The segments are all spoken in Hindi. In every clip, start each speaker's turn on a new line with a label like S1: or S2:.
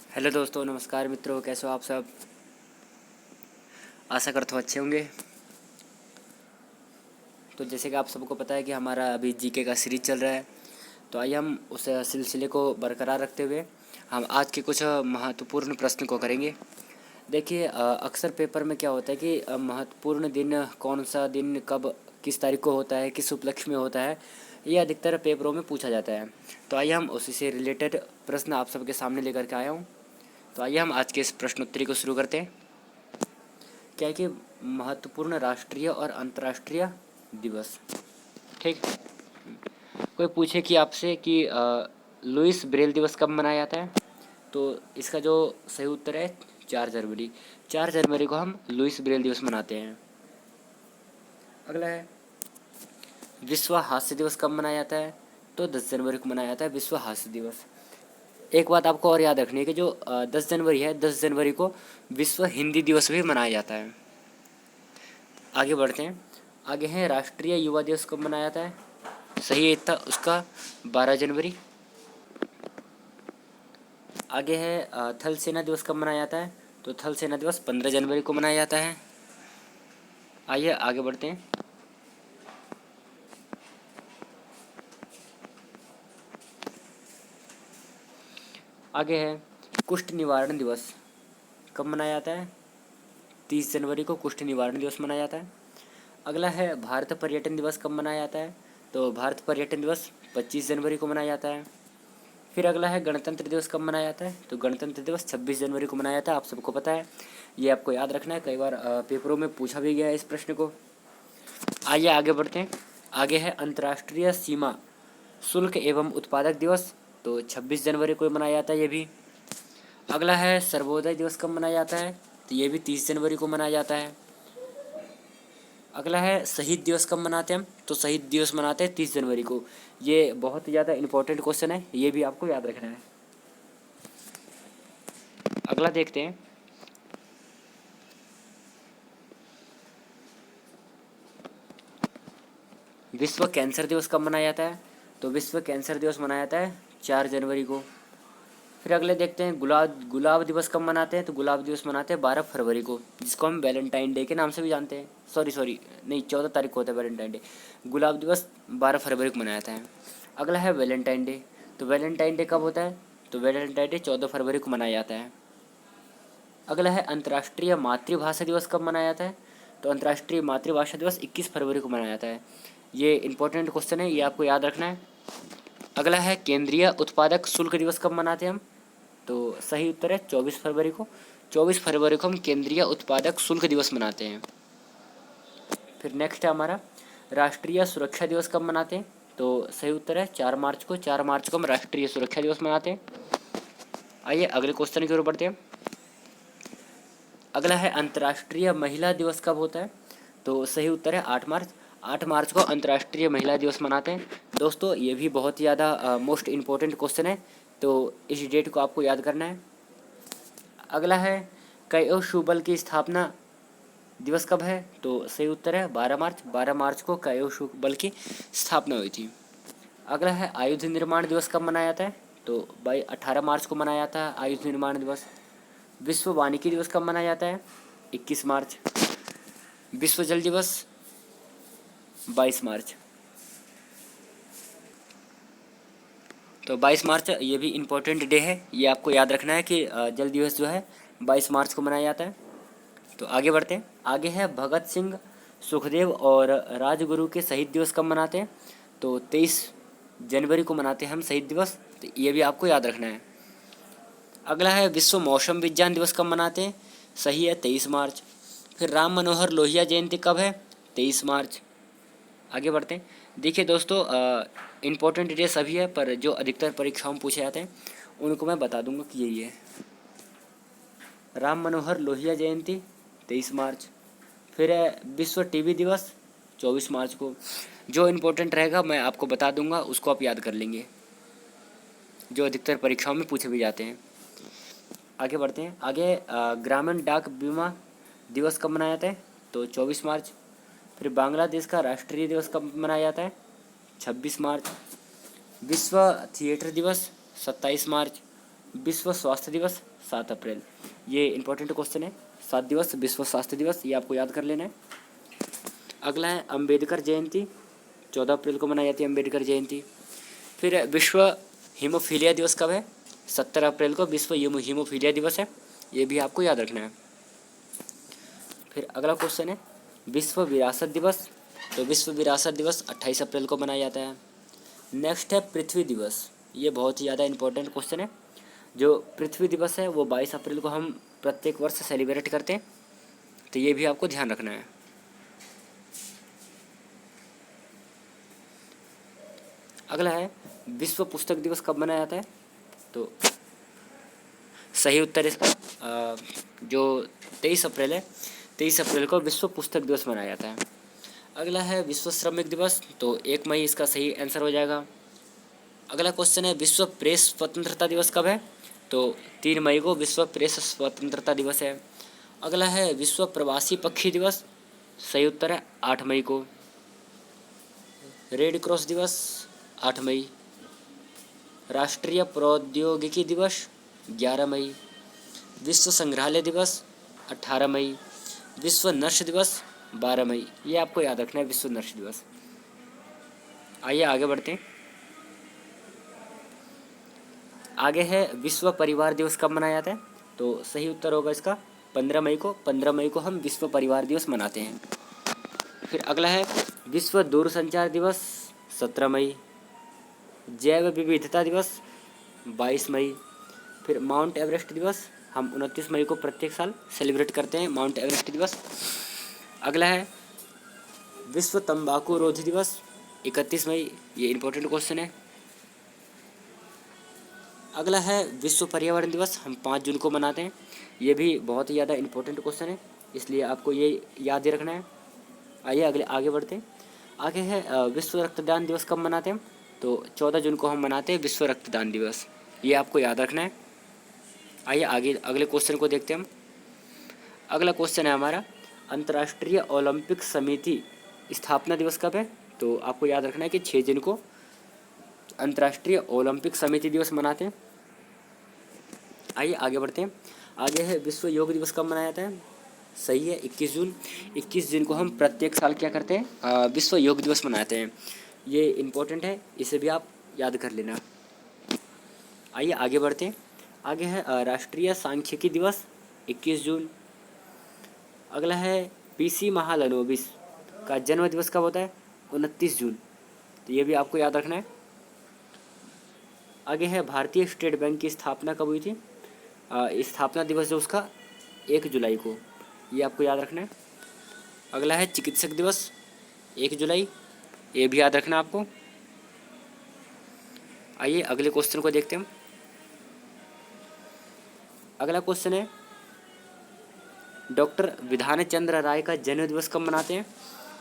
S1: हेलो दोस्तों, नमस्कार मित्रों, कैसे हो आप सब। आशा करता हूँ अच्छे होंगे। तो जैसे कि आप सबको पता है कि हमारा अभी जीके का सीरीज चल रहा है, तो आइए हम उस सिलसिले को बरकरार रखते हुए हम आज के कुछ महत्वपूर्ण प्रश्न को करेंगे। देखिए, अक्सर पेपर में क्या होता है कि महत्वपूर्ण दिन कौन सा दिन कब किस तारीख को होता है, किस उपलक्ष्य में होता है, ये अधिकतर पेपरों में पूछा जाता है। तो आइए हम उसी से रिलेटेड प्रश्न आप सबके सामने लेकर के आया हूँ। तो आइए हम आज के इस प्रश्नोत्तरी को शुरू करते हैं। क्या है कि महत्वपूर्ण राष्ट्रीय और अंतर्राष्ट्रीय दिवस। ठीक। कोई पूछे कि आपसे कि लुइस ब्रेल दिवस कब मनाया जाता है, तो इसका जो सही उत्तर है 4 जनवरी। 4 जनवरी को हम लुइस ब्रेल दिवस मनाते हैं। अगला है विश्व हास्य दिवस कब मनाया जाता है, तो 10 जनवरी को मनाया जाता है विश्व हास्य दिवस। एक बात आपको और याद रखनी है कि जो 10 जनवरी है, 10 जनवरी को विश्व हिंदी दिवस भी मनाया जाता है। आगे बढ़ते हैं। आगे है राष्ट्रीय युवा दिवस कब मनाया जाता है, सही है इतना उसका 12 जनवरी। आगे है थल सेना दिवस कब मनाया जाता है, तो थल सेना दिवस 15 जनवरी को मनाया जाता है। आइए आगे बढ़ते हैं। आगे है कुष्ठ निवारण दिवस कब मनाया जाता है, 30 जनवरी को कुष्ठ निवारण दिवस मनाया जाता है। अगला है भारत पर्यटन दिवस कब मनाया जाता है, तो भारत पर्यटन दिवस 25 जनवरी को मनाया जाता है। फिर अगला है गणतंत्र दिवस कब मनाया जाता है, तो गणतंत्र दिवस 26 जनवरी को मनाया जाता है। आप सबको पता है, ये आपको याद रखना है, कई बार पेपरों में पूछा भी गया है इस प्रश्न को। आइए आगे बढ़ते हैं। आगे है अंतर्राष्ट्रीय सीमा शुल्क एवं उत्पादक दिवस, तो 26 जनवरी को मनाया जाता है ये भी। अगला है सर्वोदय दिवस कब मनाया जाता है, तो ये भी 30 जनवरी को मनाया जाता है। अगला है शहीद दिवस कब मनाते हैं हम, तो शहीद दिवस मनाते हैं 30 जनवरी को। ये बहुत ही ज़्यादा इंपॉर्टेंट क्वेश्चन है, ये भी आपको याद रखना है। अगला देखते हैं। विश्व कैंसर दिवस कब मनाया जाता है, तो विश्व कैंसर दिवस मनाया जाता है 4 जनवरी को। फिर अगले देखते हैं गुलाब गुलाब दिवस कब मनाते हैं, तो गुलाब दिवस मनाते हैं 12 फरवरी को, जिसको हम वैलेंटाइन डे के नाम से भी जानते हैं। सॉरी नहीं, 14 तारीख को होता है वैलेंटाइन डे। गुलाब दिवस 12 फरवरी को मनाया जाता है। अगला है वैलेंटाइन डे, तो वैलेंटाइन डे कब होता है, तो वैलेंटाइन डे 14 फरवरी को मनाया जाता है। अगला है अंतर्राष्ट्रीय मातृभाषा दिवस कब मनाया जाता है, तो अंतर्राष्ट्रीय मातृभाषा दिवस 21 फरवरी को मनाया जाता है। ये इंपॉर्टेंट क्वेश्चन है, ये आपको याद रखना है। अगला है केंद्रीय उत्पादक शुल्क दिवस कब मनाते हैं हम, तो सही उत्तर है 24 फरवरी को। 24 फरवरी को हम केंद्रीय उत्पादक शुल्क दिवस मनाते हैं। फिर नेक्स्ट है हमारा राष्ट्रीय सुरक्षा दिवस कब मनाते हैं, तो सही उत्तर है 4 मार्च को। 4 मार्च को हम राष्ट्रीय सुरक्षा दिवस मनाते हैं। आइए अगले क्वेश्चन की ओर बढ़ते हैं। अगला है अंतर्राष्ट्रीय महिला दिवस कब होता है, तो सही उत्तर है 8 मार्च। 8 मार्च को अंतर्राष्ट्रीय महिला दिवस मनाते हैं। दोस्तों, ये भी बहुत ही ज़्यादा मोस्ट इम्पोर्टेंट क्वेश्चन है, तो इस डेट को आपको याद करना है। अगला है कयोशु बल की स्थापना दिवस कब है, तो सही उत्तर है 12 मार्च। 12 मार्च को कयोशु बल की स्थापना हुई थी। अगला है आयुध निर्माण दिवस कब मनाया जाता है, तो 18 मार्च को मनाया जाता है आयुध निर्माण दिवस। विश्व वानिकी दिवस कब मनाया जाता है, 21 मार्च। विश्व जल दिवस 22 मार्च। तो 22 मार्च ये भी इम्पोर्टेंट डे है, ये आपको याद रखना है कि जल दिवस जो है 22 मार्च को मनाया जाता है। तो आगे बढ़ते हैं। आगे है भगत सिंह, सुखदेव और राजगुरु के शहीद दिवस कब मनाते हैं, तो 23 जनवरी को मनाते हैं हम शहीद दिवस, तो ये भी आपको याद रखना है। अगला है विश्व मौसम विज्ञान दिवस कब मनाते हैं, सही है 23 मार्च। फिर राम मनोहर लोहिया जयंती कब है, 23 मार्च। आगे बढ़ते हैं। देखिए दोस्तों, इम्पोर्टेंट डे सभी है, पर जो अधिकतर परीक्षाओं में पूछे जाते हैं उनको मैं बता दूंगा कि यही है। राम मनोहर लोहिया जयंती 23 मार्च। फिर है विश्व टीबी दिवस 24 मार्च को। जो इम्पोर्टेंट रहेगा मैं आपको बता दूंगा, उसको आप याद कर लेंगे, जो अधिकतर परीक्षाओं में पूछे भी जाते हैं। आगे बढ़ते हैं। आगे ग्रामीण डाक बीमा दिवस कब मनाया जाता है, तो 24 मार्च। फिर बांग्लादेश का राष्ट्रीय दिवस कब मनाया जाता है, 26 मार्च। विश्व थिएटर दिवस 27 मार्च। विश्व स्वास्थ्य दिवस 7 अप्रैल। ये इंपॉर्टेंट क्वेश्चन है। 7 दिवस विश्व स्वास्थ्य दिवस, ये आपको याद कर लेना है। अगला है अंबेडकर जयंती, 14 अप्रैल को मनाई जाती है अंबेडकर जयंती। फिर विश्व हीमोफीलिया दिवस कब है? 17 अप्रैल को विश्व हीमोफीलिया दिवस है, ये भी आपको याद रखना है। फिर अगला क्वेश्चन है विश्व विरासत दिवस, तो विश्व विरासत दिवस 28 अप्रैल को मनाया जाता है। नेक्स्ट है पृथ्वी दिवस, ये बहुत ही ज़्यादा इंपॉर्टेंट क्वेश्चन है। जो पृथ्वी दिवस है वो 22 अप्रैल को हम प्रत्येक वर्ष सेलिब्रेट करते हैं, तो ये भी आपको ध्यान रखना है। अगला है विश्व पुस्तक दिवस कब मनाया जाता है? तो सही उत्तर इसका जो 23 अप्रैल है, 23 अप्रैल को विश्व पुस्तक दिवस मनाया जाता है। अगला है विश्व श्रमिक दिवस, तो 1 मई इसका सही आंसर हो जाएगा। अगला क्वेश्चन है विश्व प्रेस स्वतंत्रता दिवस कब है? तो 3 मई को विश्व प्रेस स्वतंत्रता दिवस है। अगला है विश्व प्रवासी पक्षी दिवस, सही उत्तर है 8 मई को। रेड क्रॉस दिवस 8 मई। राष्ट्रीय प्रौद्योगिकी दिवस 11 मई। विश्व संग्रहालय दिवस 18 मई। विश्व नर्स दिवस 12 मई, ये आपको याद रखना है विश्व नर्स दिवस। आइए आगे बढ़ते हैं। आगे है विश्व परिवार दिवस कब मनाया जाता है? तो सही उत्तर होगा इसका 15 मई को। 15 मई को हम विश्व परिवार दिवस मनाते हैं। फिर अगला है विश्व दूरसंचार दिवस 17 मई। जैव विविधता दिवस 22 मई। फिर माउंट एवरेस्ट दिवस हम 29 मई को प्रत्येक साल सेलिब्रेट करते हैं माउंट एवरेस्ट दिवस। अगला है विश्व तंबाकू रोधी दिवस 31 मई, ये इंपॉर्टेंट क्वेश्चन है। अगला है विश्व पर्यावरण दिवस, हम 5 जून को मनाते हैं, ये भी बहुत ही ज़्यादा इंपॉर्टेंट क्वेश्चन है, इसलिए आपको ये याद ही रखना है। आइए अगले आगे बढ़ते हैं। आगे है विश्व रक्तदान दिवस कब मनाते हैं? तो 14 जून को हम मनाते हैं विश्व रक्तदान दिवस, ये आपको याद रखना है। आइए आगे अगले क्वेश्चन को देखते हैं हम। अगला क्वेश्चन है हमारा अंतर्राष्ट्रीय ओलंपिक समिति स्थापना दिवस कब है? तो आपको याद रखना है कि 6 जून को अंतर्राष्ट्रीय ओलंपिक समिति दिवस मनाते हैं। आइए आगे बढ़ते हैं। आगे है विश्व योग दिवस कब मनाया जाता है? सही है 21 जून। 21 जून को हम प्रत्येक साल क्या करते हैं? विश्व योग दिवस मनाते हैं, ये इम्पोर्टेंट है, इसे भी आप याद कर लेना। आइए आगे बढ़ते हैं। आगे है राष्ट्रीय सांख्यिकी दिवस 21 जून। अगला है पीसी महालनोबिस का जन्म दिवस कब होता है? 29 जून, तो ये भी आपको याद रखना है। आगे है भारतीय स्टेट बैंक की स्थापना कब हुई थी? स्थापना दिवस जो उसका 1 जुलाई को, ये आपको याद रखना है। अगला है चिकित्सक दिवस 1 जुलाई, ये भी याद रखना आपको। आइए अगले क्वेश्चन को देखते हैं हम। अगला क्वेश्चन है डॉक्टर विधान चंद्र राय का जन्म दिवस कब मनाते हैं?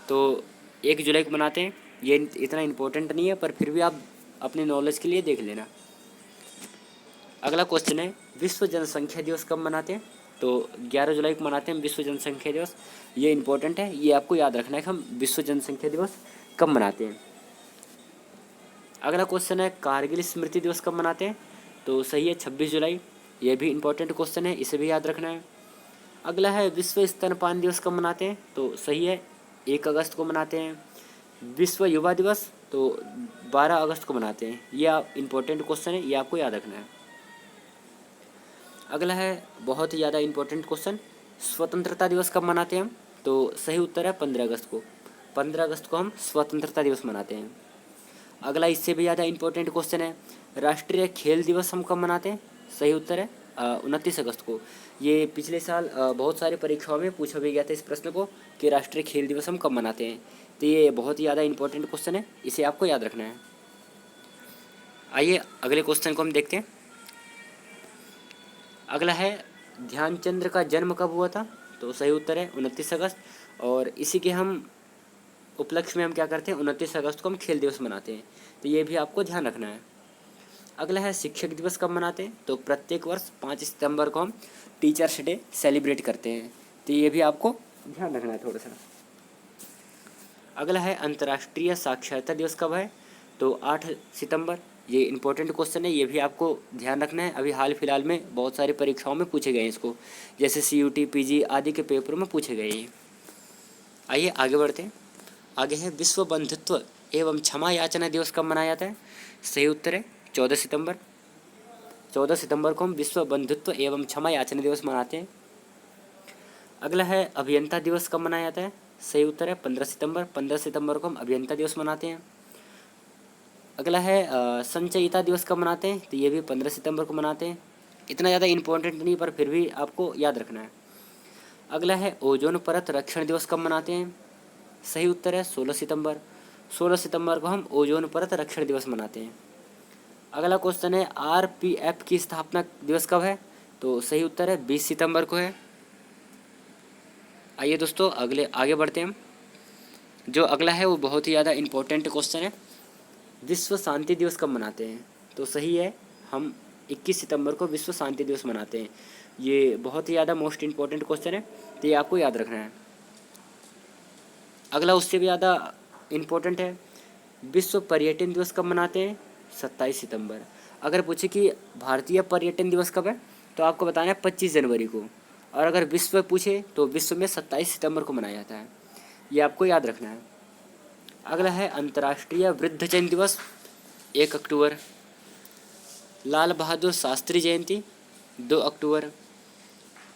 S1: तो 1 जुलाई को मनाते हैं, ये इतना इम्पोर्टेंट नहीं है, पर फिर भी आप अपने नॉलेज के लिए देख लेना। अगला क्वेश्चन है विश्व जनसंख्या दिवस कब मनाते हैं? तो 11 जुलाई को मनाते हैं विश्व जनसंख्या दिवस, ये इंपॉर्टेंट है, ये आपको याद रखना है कि हम विश्व जनसंख्या दिवस कब मनाते हैं। अगला क्वेश्चन है कारगिल स्मृति दिवस कब मनाते हैं? तो सही है 26 जुलाई, ये भी इंपॉर्टेंट क्वेश्चन है, इसे भी याद रखना है। अगला है विश्व स्तनपान दिवस कब मनाते हैं? तो सही है 1 अगस्त को मनाते हैं। विश्व युवा दिवस तो 12 अगस्त को मनाते हैं, यह इंपॉर्टेंट क्वेश्चन है, ये आपको याद रखना है। अगला है बहुत ही ज़्यादा इंपॉर्टेंट क्वेश्चन, स्वतंत्रता दिवस कब मनाते हैं हम? तो सही उत्तर है 15 अगस्त को। 15 अगस्त को हम स्वतंत्रता दिवस मनाते हैं। अगला इससे भी ज़्यादा इंपॉर्टेंट क्वेश्चन है राष्ट्रीय खेल दिवस हम कब मनाते हैं? सही उत्तर है 29 अगस्त को। ये पिछले साल बहुत सारे परीक्षाओं में पूछा भी गया था इस प्रश्न को कि राष्ट्रीय खेल दिवस हम कब मनाते हैं, तो ये बहुत ही ज़्यादा इंपॉर्टेंट क्वेश्चन है, इसे आपको याद रखना है। आइए अगले क्वेश्चन को हम देखते हैं। अगला है ध्यानचंद्र का जन्म कब हुआ था? तो सही उत्तर है 29 अगस्त, और इसी के हम उपलक्ष्य में हम क्या करते हैं 29 अगस्त को हम खेल दिवस मनाते हैं, तो ये भी आपको ध्यान रखना है। अगला है शिक्षक दिवस कब मनाते हैं? तो प्रत्येक वर्ष 5 सितंबर को हम टीचर्स डे सेलिब्रेट करते हैं, तो ये भी आपको ध्यान रखना है थोड़ा सा। अगला है अंतर्राष्ट्रीय साक्षरता दिवस कब है? तो 8 सितंबर, ये इंपॉर्टेंट क्वेश्चन है, ये भी आपको ध्यान रखना है। अभी हाल फिलहाल में बहुत सारी परीक्षाओं में पूछे गए हैं इसको, जैसे CUT PG आदि के पेपरों में पूछे गए हैं। आइए आगे बढ़ते हैं। आगे है विश्व बंधुत्व एवं क्षमा याचना दिवस कब मनाया जाता है? सही उत्तर है 14 सितंबर। 14 सितंबर को हम विश्व बंधुत्व एवं क्षमा याचना दिवस मनाते हैं। अगला है अभियंता दिवस कब मनाया जाता है? सही उत्तर है 15 सितंबर। 15 सितंबर को हम अभियंता दिवस मनाते हैं। अगला है संचयिता दिवस कब मनाते हैं? तो ये भी 15 सितंबर को मनाते हैं। इतना ज़्यादा इम्पोर्टेंट नहीं, पर फिर भी आपको याद रखना है। अगला है ओजोन परत रक्षण दिवस कब मनाते हैं? सही उत्तर है 16 सितंबर। 16 सितंबर को हम ओजोन परत रक्षण दिवस मनाते हैं। अगला क्वेश्चन है RPF की स्थापना दिवस कब है? तो सही उत्तर है 20 सितंबर को है। आइए दोस्तों आगे बढ़ते हैं हम। जो अगला है वो बहुत ही ज़्यादा इम्पोर्टेंट क्वेश्चन है, विश्व शांति दिवस कब मनाते हैं? तो सही है, हम 21 सितंबर को विश्व शांति दिवस मनाते हैं। ये बहुत ही ज़्यादा मोस्ट इम्पोर्टेंट क्वेश्चन है, तो ये आपको याद रखना है। अगला उससे भी ज़्यादा इम्पोर्टेंट है, विश्व पर्यटन दिवस कब मनाते हैं? 27 सितंबर। अगर पूछे कि भारतीय पर्यटन दिवस कब है, तो आपको बताना है 25 जनवरी को। और अगर विश्व पूछे तो विश्व में 27 सितंबर को मनाया जाता है, ये आपको याद रखना है। अगला है अंतर्राष्ट्रीय वृद्धजन दिवस 1 अक्टूबर। लाल बहादुर शास्त्री जयंती 2 अक्टूबर।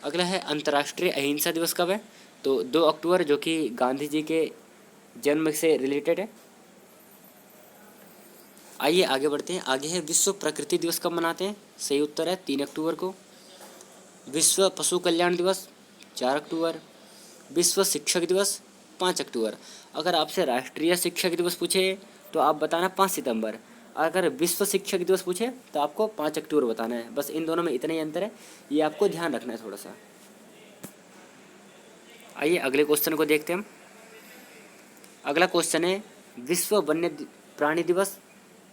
S1: अगला है अंतर्राष्ट्रीय अहिंसा दिवस कब है? तो 2 अक्टूबर, जो कि गांधी जी के जन्म से रिलेटेड है। आइए आगे बढ़ते हैं। आगे है विश्व प्रकृति दिवस कब मनाते हैं? सही उत्तर है 3 अक्टूबर को। विश्व पशु कल्याण दिवस 4 अक्टूबर। विश्व शिक्षक दिवस 5 अक्टूबर। अगर आपसे राष्ट्रीय शिक्षक दिवस पूछे तो आप बताना 5 सितंबर। अगर विश्व शिक्षक दिवस पूछे तो आपको 5 अक्टूबर बताना है। बस इन दोनों में इतना ही अंतर है, ये आपको ध्यान रखना है थोड़ा सा। आइए अगले क्वेश्चन को देखते हैं हम। अगला क्वेश्चन है विश्व वन्य प्राणी दिवस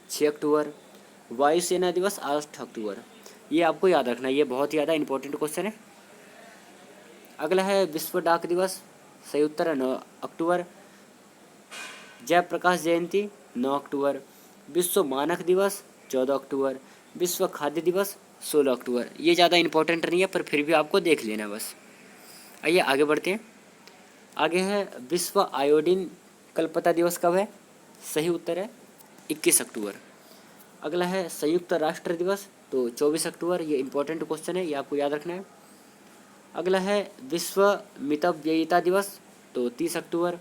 S1: 6 अक्टूबर। वायुसेना दिवस 8 अक्टूबर। ये आपको याद रखना है, ये बहुत ही ज़्यादा इंपॉर्टेंट क्वेश्चन है। अगला है विश्व डाक दिवस, सही उत्तर है 9 अक्टूबर। जयप्रकाश जयंती 9 अक्टूबर। विश्व मानक दिवस 14 अक्टूबर। विश्व खाद्य दिवस 16 अक्टूबर। ये ज़्यादा इंपॉर्टेंट नहीं है, पर फिर भी आपको देख लेना बस। आइए आगे बढ़ते हैं। आगे है विश्व आयोडीन कल्पता दिवस कब है? सही उत्तर है 21 अक्टूबर। अगला है संयुक्त राष्ट्र दिवस, तो 24 अक्टूबर। ये इंपॉर्टेंट क्वेश्चन है, ये आपको याद रखना है। अगला है विश्व मितव्ययिता दिवस, तो 30 अक्टूबर।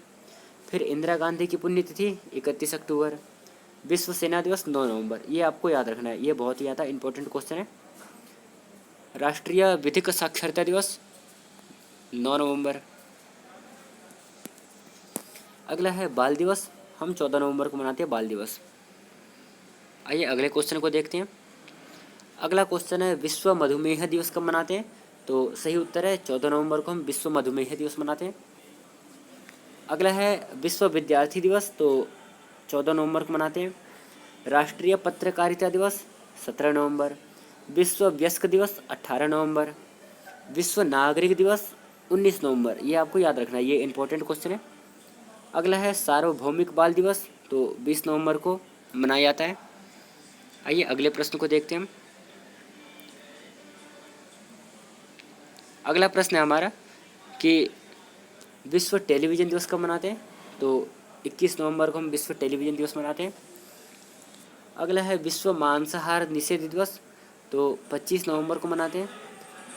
S1: फिर इंदिरा गांधी की पुण्यतिथि 31 अक्टूबर। विश्व सेना दिवस 9 नवंबर। ये आपको याद रखना है, ये बहुत ही ज़्यादा इंपॉर्टेंट क्वेश्चन है। राष्ट्रीय विधिक साक्षरता दिवस 9 नवंबर। अगला है बाल दिवस, हम 14 नवंबर को मनाते हैं बाल दिवस। आइए अगले क्वेश्चन को देखते हैं। अगला क्वेश्चन है विश्व मधुमेह दिवस कब मनाते हैं? तो सही उत्तर है 14 नवंबर को हम विश्व मधुमेह दिवस मनाते हैं। अगला है विश्व विद्यार्थी दिवस, तो 14 नवंबर को मनाते हैं। राष्ट्रीय पत्रकारिता दिवस 17 नवंबर। विश्व वयस्क दिवस 18 नवंबर। विश्व नागरिक दिवस 19 नवंबर। ये आपको याद रखना है, ये इंपॉर्टेंट क्वेश्चन है। अगला है सार्वभौमिक बाल दिवस, तो 20 नवंबर को मनाया जाता है। आइए अगले प्रश्न को देखते हैं हम। अगला प्रश्न है हमारा कि विश्व टेलीविज़न दिवस कब मनाते हैं? तो 21 नवंबर को हम विश्व टेलीविज़न दिवस मनाते हैं। अगला है विश्व मांसाहार निषेध दिवस, तो 25 नवंबर को मनाते हैं।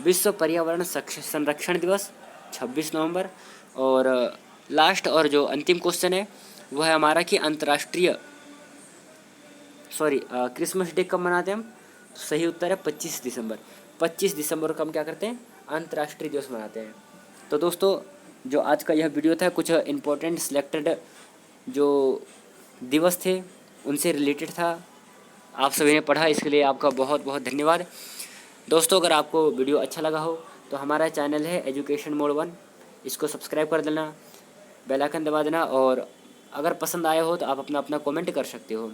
S1: विश्व पर्यावरण संरक्षण दिवस 26 नवंबर। और लास्ट और जो अंतिम क्वेश्चन है वो है हमारा कि क्रिसमस डे कब मनाते हैं हम? तो सही उत्तर है 25 दिसंबर। 25 दिसंबर को हम क्या करते हैं? अंतर्राष्ट्रीय दिवस मनाते हैं। तो दोस्तों, जो आज का यह वीडियो था, कुछ इम्पोर्टेंट सिलेक्टेड जो दिवस थे उनसे रिलेटेड था। आप सभी ने पढ़ा, इसके लिए आपका बहुत बहुत धन्यवाद। दोस्तों, अगर आपको वीडियो अच्छा लगा हो तो हमारा चैनल है एजुकेशन मोड 1, इसको सब्सक्राइब कर देना, बेल आइकन दबा देना, और अगर पसंद आया हो तो आप अपना कमेंट कर सकते हो।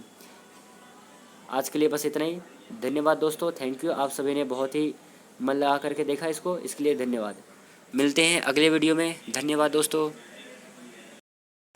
S1: आज के लिए बस इतना ही। धन्यवाद दोस्तों, थैंक यू। आप सभी ने बहुत ही मन लगा करके देखा इसको, इसके लिए धन्यवाद। मिलते हैं अगले वीडियो में। धन्यवाद दोस्तों।